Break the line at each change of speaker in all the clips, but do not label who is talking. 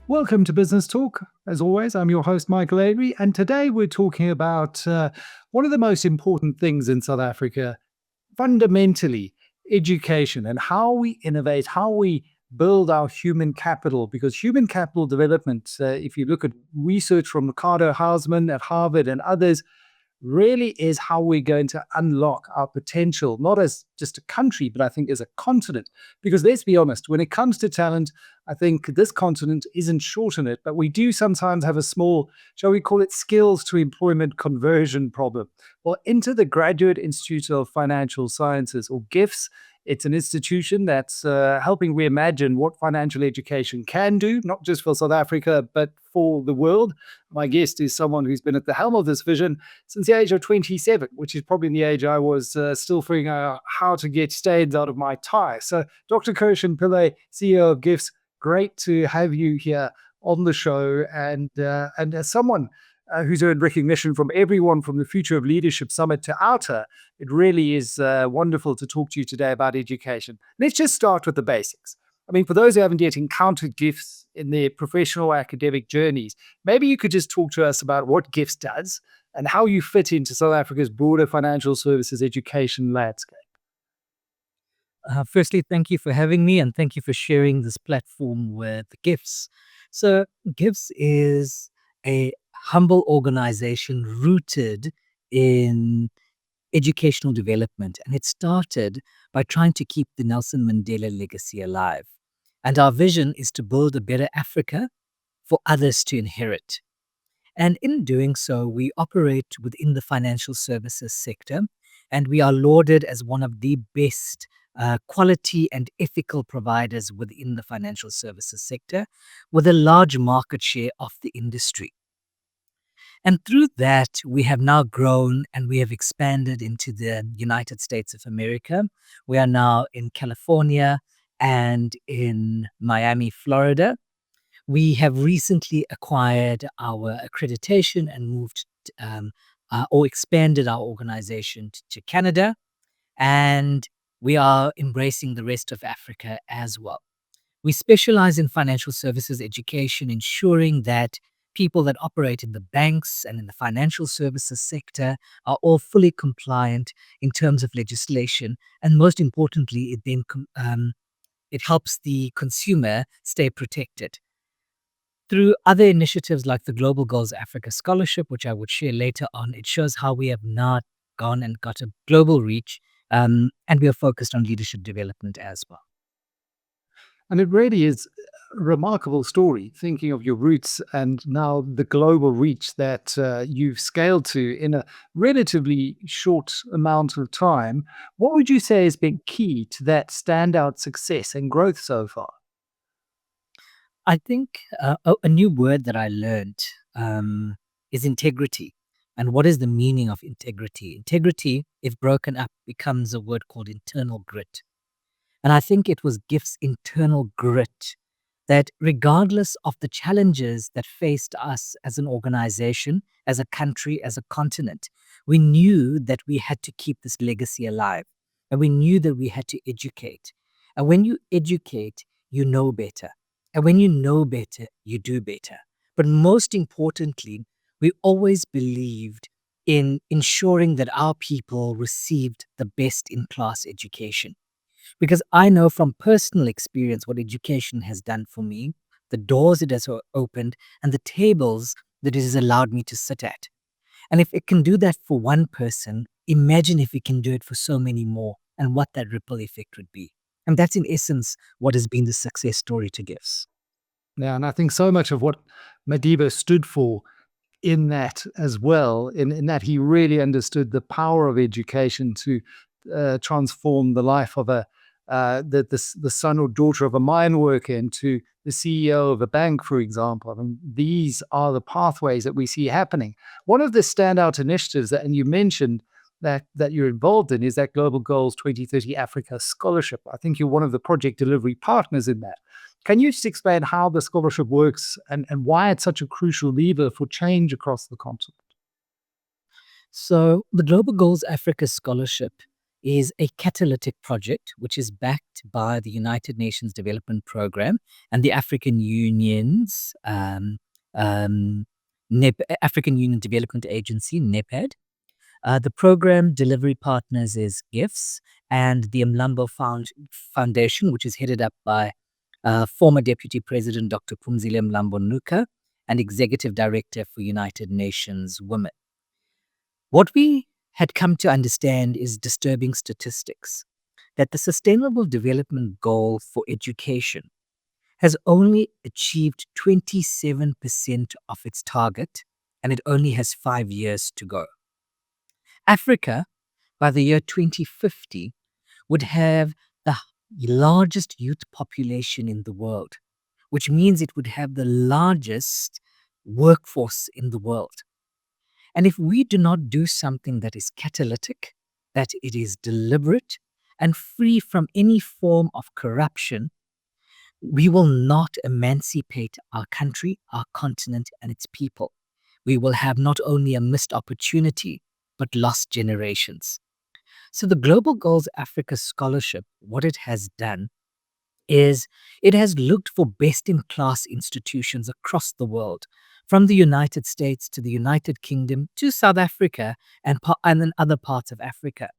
Welcome to Business Talk. As always, I'm your host, Michael Avery, and today we're talking about one of the most important things in South Africa, fundamentally education and how we innovate, how we build our human capital. Because human capital development, if you look at research from Ricardo Hausman at Harvard and others, really is how we're going to unlock our potential, not as just a country, but I think as a continent. Because let's be honest, when it comes to talent, I think this continent isn't short in it, but we do sometimes have a small, shall we call it, skills to employment conversion problem. Well, into the Graduate Institute of Financial Sciences, or GIFS, it's an institution that's helping reimagine what financial education can do, not just for South Africa, but for the world. My guest is someone who's been at the helm of this vision since the age of 27, which is probably the age I was still figuring out how to get stains out of my tie. So, Dr. Kershen Pillay, CEO of GIFS, great to have you here on the show. And as someone who's earned recognition from everyone from the Future of Leadership Summit to Outer, it really is wonderful to talk to you today about education. Let's just start with the basics. I mean, for those who haven't yet encountered GIFS in their professional academic journeys, maybe you could just talk to us about what GIFS does and how you fit into South Africa's broader financial services education landscape.
Firstly, thank you for having me and thank you for sharing this platform with GIFS. So, GIFS is a humble organization rooted in educational development, and it started by trying to keep the Nelson Mandela legacy alive. And our vision is to build a better Africa for others to inherit. And in doing so, we operate within the financial services sector, and we are lauded as one of the best quality and ethical providers within the financial services sector, with a large market share of the industry. And through that, we have now grown and we have expanded into the United States of America. We are now in California and in Miami, Florida. We have recently acquired our accreditation and moved or expanded our organization to Canada. And we are embracing the rest of Africa as well. We specialize in financial services education, ensuring that people that operate in the banks and in the financial services sector are all fully compliant in terms of legislation. And most importantly, it helps the consumer stay protected. Through other initiatives like the Global Goals Africa Scholarship, which I would share later on, it shows how we have now gone and got a global reach, and we are focused on leadership development as well.
And it really is a remarkable story, thinking of your roots and now the global reach that you've scaled to in a relatively short amount of time. What would you say has been key to that standout success and growth so far?
I think a new word that I learned is integrity. And what is the meaning of integrity? Integrity, if broken up, becomes a word called internal grit. And I think it was GIF's internal grit that regardless of the challenges that faced us as an organization, as a country, as a continent, we knew that we had to keep this legacy alive. And we knew that we had to educate. And when you educate, you know better. And when you know better, you do better. But most importantly, we always believed in ensuring that our people received the best in class education. Because I know from personal experience what education has done for me, the doors it has opened, and the tables that it has allowed me to sit at. And if it can do that for one person, imagine if it can do it for so many more and what that ripple effect would be. And that's in essence what has been the success story to GIFS.
Yeah, and I think so much of what Madiba stood for in that as well, in that he really understood the power of education to transform the life of the son or daughter of a mine worker into the CEO of a bank, for example. I mean, these are the pathways that we see happening. One of the standout initiatives and you mentioned that you're involved in is that Global Goals 2030 Africa Scholarship. I think you're one of the project delivery partners in that. Can you just explain how the scholarship works and why it's such a crucial lever for change across the continent?
So the Global Goals Africa Scholarship is a catalytic project which is backed by the United Nations Development Program and the African Union's um, African Union Development Agency, NEPAD. The program delivery partners is GIFS and the Mlambo Foundation, which is headed up by former Deputy President Dr. Phumzile Mlambo Nuka and Executive Director for United Nations Women. What we had come to understand is disturbing statistics that the Sustainable Development Goal for education has only achieved 27% of its target, and it only has 5 years to go. Africa, by the year 2050, would have the largest youth population in the world, which means it would have the largest workforce in the world. And if we do not do something that is catalytic, that it is deliberate and free from any form of corruption, we will not emancipate our country, our continent, and its people. We will have not only a missed opportunity, but lost generations. So, the Global Goals Africa Scholarship, what it has done is it has looked for best in class institutions across the world, from the United States to the United Kingdom to South Africa and then other parts of Africa.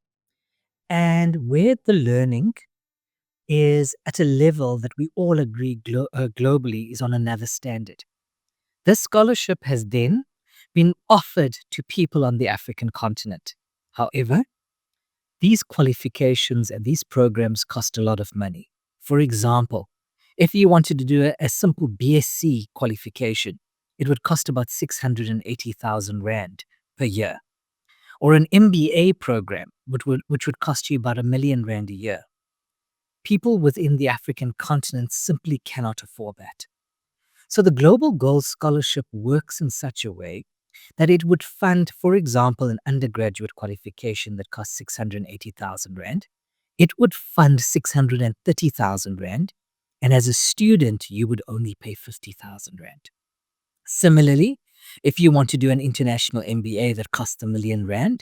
And where the learning is at a level that we all agree globally is on another standard. This scholarship has then been offered to people on the African continent. However, these qualifications and these programs cost a lot of money. For example, if you wanted to do a simple BSc qualification, it would cost about 680,000 Rand per year. Or an MBA program, which would cost you about R1 million a year. People within the African continent simply cannot afford that. So the Global Goals Scholarship works in such a way that it would fund, for example, an undergraduate qualification that costs 680,000 Rand. It would fund 630,000 Rand. And as a student, you would only pay 50,000 Rand. Similarly, if you want to do an international MBA that costs R1 million,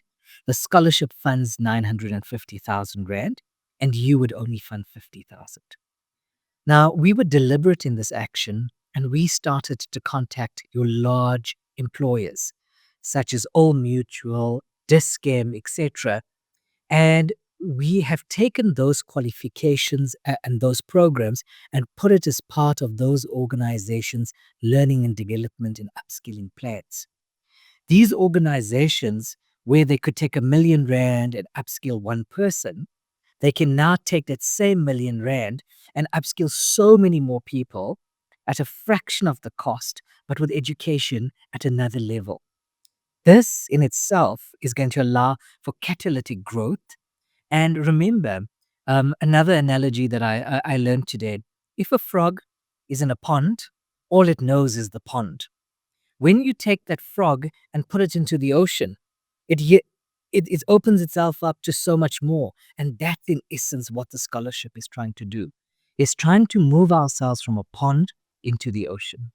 the scholarship funds 950,000 Rand, and you would only fund 50,000. Now, we were deliberate in this action, and we started to contact your large employers, such as Old Mutual, Discam, etc. And we have taken those qualifications and those programs and put it as part of those organizations' learning and development and upskilling plans. These organizations, where they could take R1 million and upskill one person, they can now take that same R1 million and upskill so many more people at a fraction of the cost, but with education at another level. This in itself is going to allow for catalytic growth. And remember, another analogy that I learned today, if a frog is in a pond, all it knows is the pond. When you take that frog and put it into the ocean, it opens itself up to so much more. And that's in essence what the scholarship is trying to do. It's trying to move ourselves from a pond into the ocean.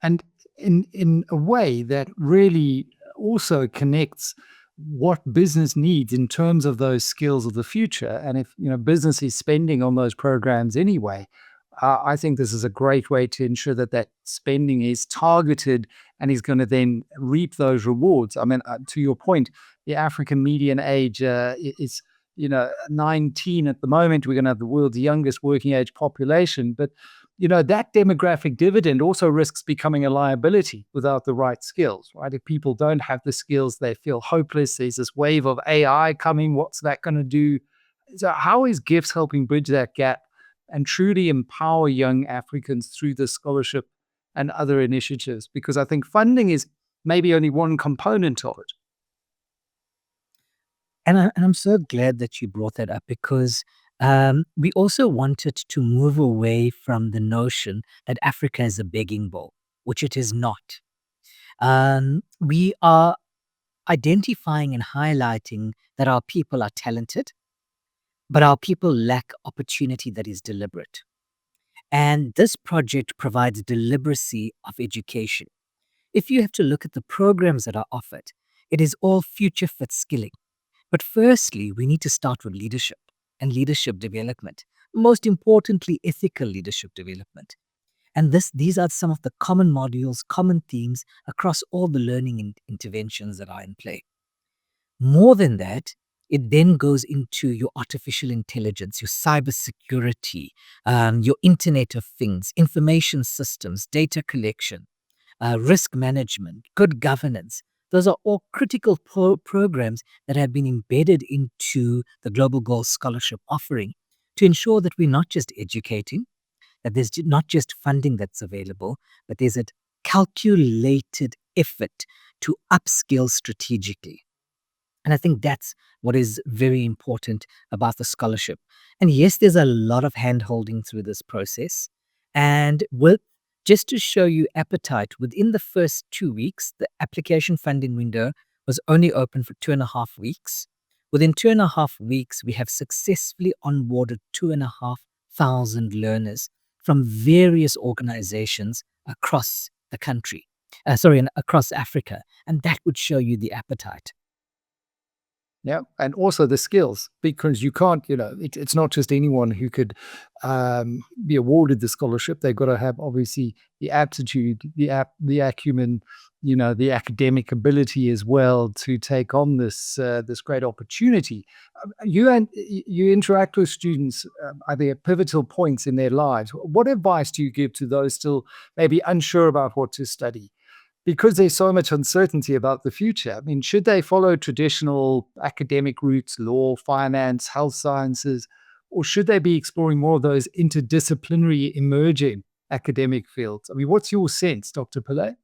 And in a way that really also connects what business needs in terms of those skills of the future. And if business is spending on those programs anyway, I think this is a great way to ensure that that spending is targeted and is going to then reap those rewards. I mean, to your point, the African median age is 19 at the moment. We're going to have the world's youngest working age population, but that demographic dividend also risks becoming a liability without the right skills, right? If people don't have the skills, they feel hopeless. There's this wave of AI coming. What's that going to do? So how is GIFS helping bridge that gap and truly empower young Africans through this scholarship and other initiatives? Because I think funding is maybe only one component of it.
And I'm so glad that you brought that up because we also wanted to move away from the notion that Africa is a begging bowl, which it is not. We are identifying and highlighting that our people are talented, but our people lack opportunity that is deliberate. And this project provides deliberacy of education. If you have to look at the programs that are offered, it is all future fit skilling. But firstly, we need to start with leadership and leadership development. Most importantly, ethical leadership development. And these are some of the common modules, common themes across all the learning interventions that are in play. More than that, it then goes into your artificial intelligence, your cybersecurity, your Internet of Things, information systems, data collection, risk management, good governance. Those are all critical programs that have been embedded into the Global Goals Scholarship offering to ensure that we're not just educating, that there's not just funding that's available, but there's a calculated effort to upskill strategically. And I think that's what is very important about the scholarship. And yes, there's a lot of hand holding through this process. And with just to show you appetite, within the first 2 weeks, the application funding window was only open for 2.5 weeks. Within 2.5 weeks, we have successfully onboarded 2,500 learners from various organizations across the country, and across Africa. And that would show you the appetite.
Yeah, and also the skills, because you can't, it's not just anyone who could be awarded the scholarship. They've got to have obviously the aptitude, the acumen, the academic ability as well to take on this great opportunity. You interact with students at their pivotal points in their lives. What advice do you give to those still maybe unsure about what to study? Because there's so much uncertainty about the future. I mean, should they follow traditional academic routes, law, finance, health sciences, or should they be exploring more of those interdisciplinary emerging academic fields? I mean, what's your sense, Dr. Pillay?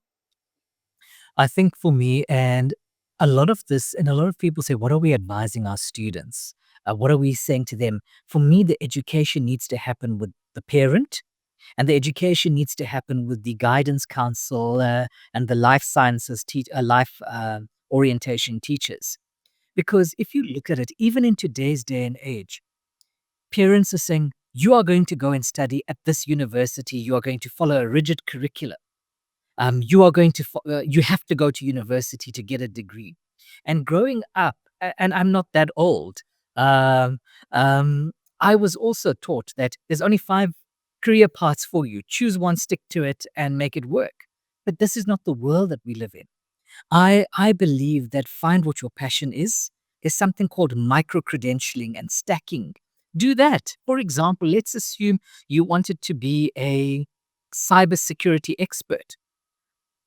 I think for me, and a lot of this, and a lot of people say, what are we advising our students? What are we saying to them? For me, the education needs to happen with the parent, and the education needs to happen with the guidance council and the life sciences, life orientation teachers. Because if you look at it, even in today's day and age, parents are saying, you are going to go and study at this university, you are going to follow a rigid curriculum. You have to go to university to get a degree. And growing up, and I'm not that old, um, I was also taught that there's only 5 career paths for you. Choose one, stick to it, and make it work. But this is not the world that we live in. I believe that find what your passion is. There's something called micro credentialing and stacking. Do that. For example, let's assume you wanted to be a cybersecurity expert.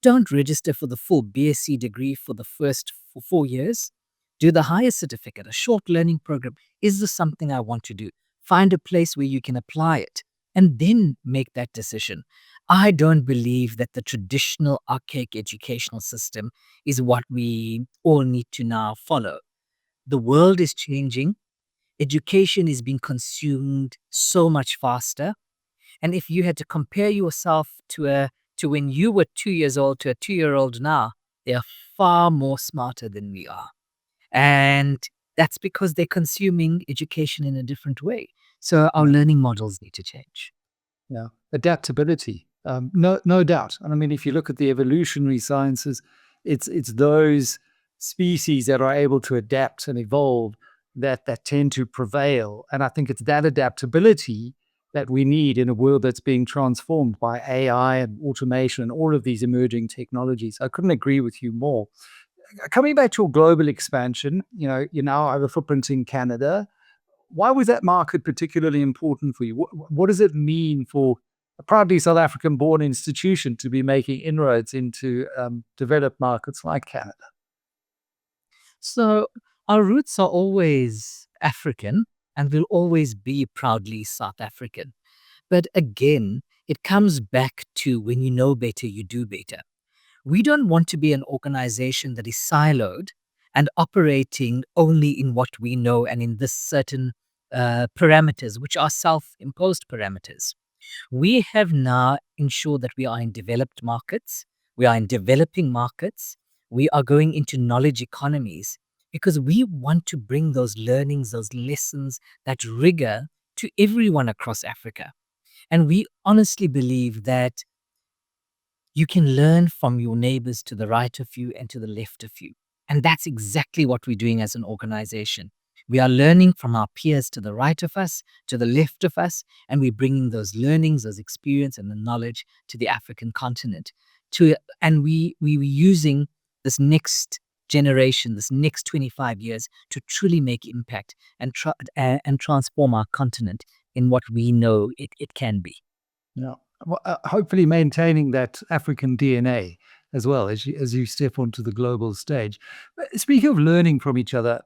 Don't register for the full BSc degree for the first 4 years. Do the higher certificate, a short learning program. Is this something I want to do? Find a place where you can apply it and then make that decision. I don't believe that the traditional archaic educational system is what we all need to now follow. The world is changing. Education is being consumed so much faster. And if you had to compare yourself to when you were 2 years old to a 2-year-old now, they are far more smarter than we are. And that's because they're consuming education in a different way. So our learning models need to change.
Yeah, adaptability, no doubt. And I mean, if you look at the evolutionary sciences, it's those species that are able to adapt and evolve that tend to prevail. And I think it's that adaptability that we need in a world that's being transformed by AI and automation and all of these emerging technologies. I couldn't agree with you more. Coming back to your global expansion, you now have a footprint in Canada. Why was that market particularly important for you? What does it mean for a proudly South African born institution to be making inroads into developed markets like Canada?
So our roots are always African and will always be proudly South African. But again, it comes back to when you know better, you do better. We don't want to be an organization that is siloed and operating only in what we know and in this certain parameters, which are self imposed parameters. We have now ensured that we are in developed markets, we are in developing markets, we are going into knowledge economies because we want to bring those learnings, those lessons, that rigor to everyone across Africa. And we honestly believe that you can learn from your neighbors to the right of you and to the left of you. And that's exactly what we're doing as an organization. We are learning from our peers to the right of us, to the left of us, and we're bringing those learnings, those experience, and the knowledge to the African continent. And we were using this next generation, this next 25 years, to truly make impact and transform our continent in what we know it can be.
Yeah. Well, hopefully maintaining that African DNA as well as you step onto the global stage. But speaking of learning from each other,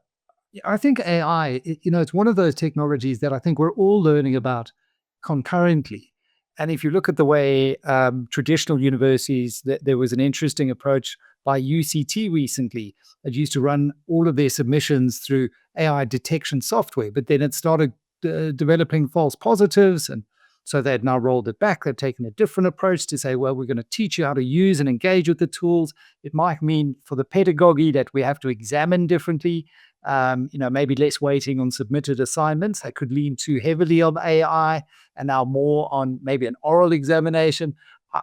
yeah, I think AI, it's one of those technologies that I think we're all learning about concurrently. And if you look at the way traditional universities, there was an interesting approach by UCT recently that used to run all of their submissions through AI detection software, but then it started developing false positives. And so they've now rolled it back. They've taken a different approach to say, well, we're going to teach you how to use and engage with the tools. It might mean for the pedagogy that we have to examine differently, maybe less weighting on submitted assignments that could lean too heavily on AI and now more on maybe an oral examination.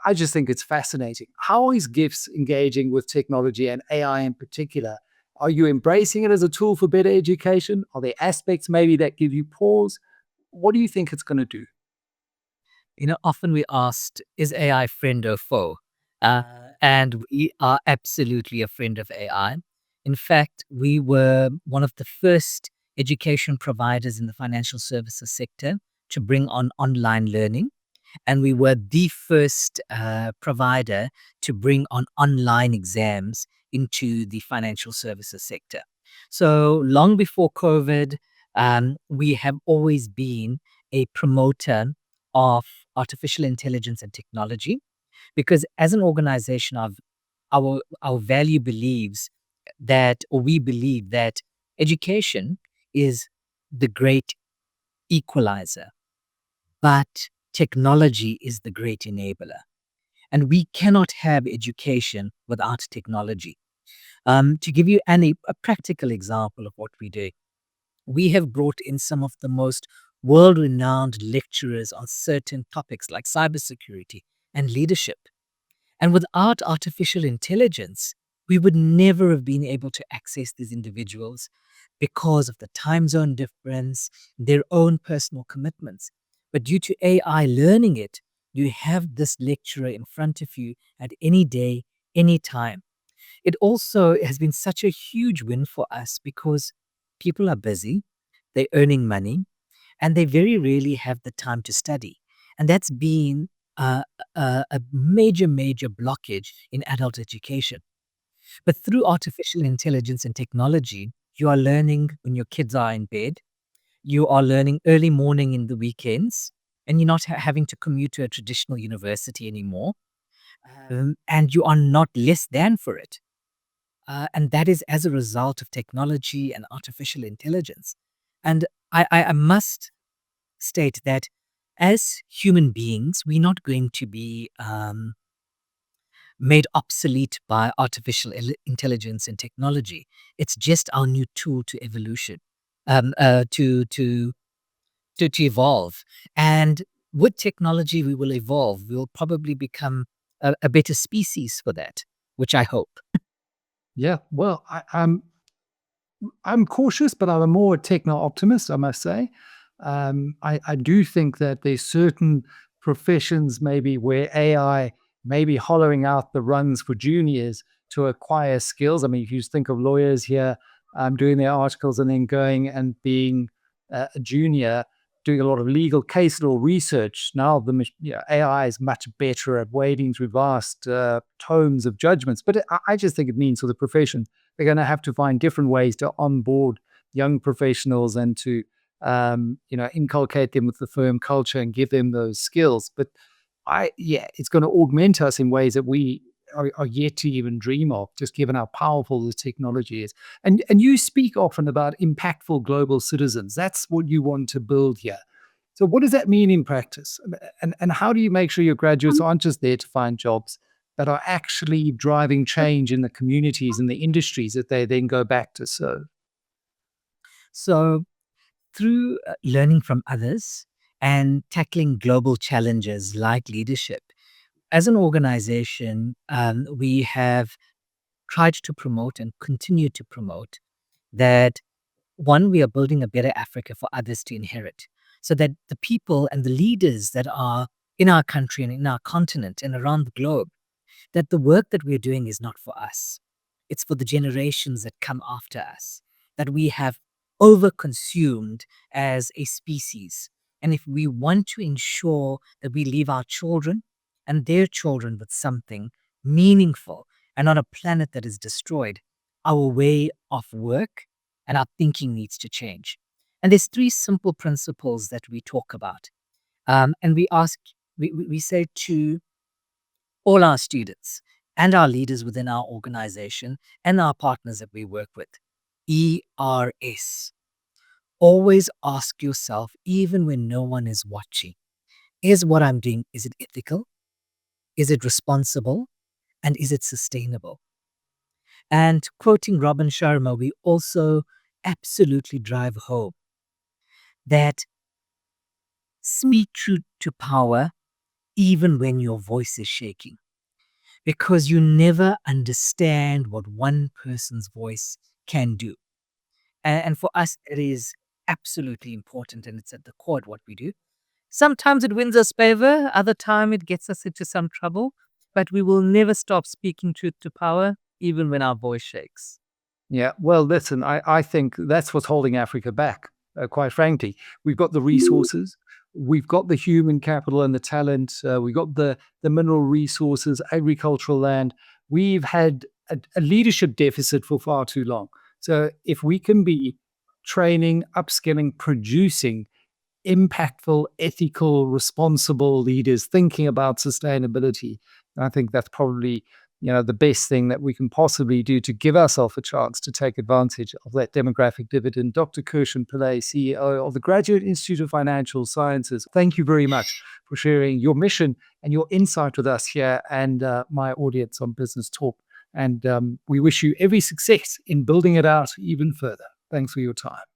I just think it's fascinating. How is GIFS engaging with technology and AI in particular? Are you embracing it as a tool for better education? Are there aspects maybe that give you pause? What do you think it's going to do?
Often we asked, is AI friend or foe? Uh, and we are absolutely a friend of AI. In fact, we were one of the first education providers in the financial services sector to bring on online learning. And we were the first provider to bring on online exams into the financial services sector. So long before COVID, we have always been a promoter of artificial intelligence and technology because as an organization, our value believes that, or we believe that education is the great equalizer, but technology is the great enabler. And we cannot have education without technology. To give you a practical example of what we do, we have brought in some of the most world renowned lecturers on certain topics like cybersecurity and leadership. And without artificial intelligence, we would never have been able to access these individuals because of the time zone difference, their own personal commitments. But due to AI learning it, you have this lecturer in front of you at any day, any time. It also has been such a huge win for us because people are busy, they're earning money, and they very rarely have the time to study. And that's been a major, major blockage in adult education. But through artificial intelligence and technology, you are learning when your kids are in bed, you are learning early morning in the weekends, and you're not having to commute to a traditional university anymore. And you are not less than for it. And that is as a result of technology and artificial intelligence. And I must state that as human beings, we're not going to be made obsolete by artificial intelligence and technology. It's just our new tool to evolution, um, uh, to, to, to evolve. And with technology, we will evolve. We'll probably become a better species for that, which I hope.
Yeah, well, I'm cautious, but I'm a more techno optimist, I must say. I do think that there's certain professions maybe where AI may be hollowing out the runs for juniors to acquire skills. I mean, if you just think of lawyers here doing their articles and then going and being a junior, doing a lot of legal case law research. Now AI is much better at wading through vast tomes of judgments. But I just think it means for the profession they're going to have to find different ways to onboard young professionals and to inculcate them with the firm culture and give them those skills. But it's going to augment us in ways that we are yet to even dream of, just given how powerful this technology is. And you speak often about impactful global citizens. That's what you want to build here. So what does that mean in practice? And how do you make sure your graduates aren't just there to find jobs, but are actually driving change in the communities and the industries that they then go back to serve?
So, through learning from others and tackling global challenges like leadership, as an organization, we have tried to promote and continue to promote that one, we are building a better Africa for others to inherit, so that the people and the leaders that are in our country and in our continent and around the globe, that the work that we're doing is not for us. It's for the generations that come after us, that we have overconsumed as a species. And if we want to ensure that we leave our children and their children with something meaningful and on a planet that is destroyed, our way of work and our thinking needs to change. And there's three simple principles that we talk about. And we say to all our students and our leaders within our organization and our partners that we work with. ERS. Always ask yourself, even when no one is watching, is what I'm doing, is it ethical? Is it responsible? And is it sustainable? And quoting Robin Sharma, we also absolutely drive home that speak truth to power even when your voice is shaking, because you never understand what one person's voice can do. And for us, it is absolutely important, and it's at the core of what we do. Sometimes it wins us favor, other time it gets us into some trouble, but we will never stop speaking truth to power, even when our voice shakes.
Yeah, well, listen, I think that's what's holding Africa back, quite frankly. We've got the resources, we've got the human capital and the talent, we've got the mineral resources, agricultural land. We've had a leadership deficit for far too long. So if we can be training, upskilling, producing impactful, ethical, responsible leaders thinking about sustainability. And I think that's probably, the best thing that we can possibly do to give ourselves a chance to take advantage of that demographic dividend. Dr. Kershen Pillay, CEO of the Graduate Institute of Financial Sciences, thank you very much for sharing your mission and your insight with us here and my audience on Business Talk. And we wish you every success in building it out even further. Thanks for your time.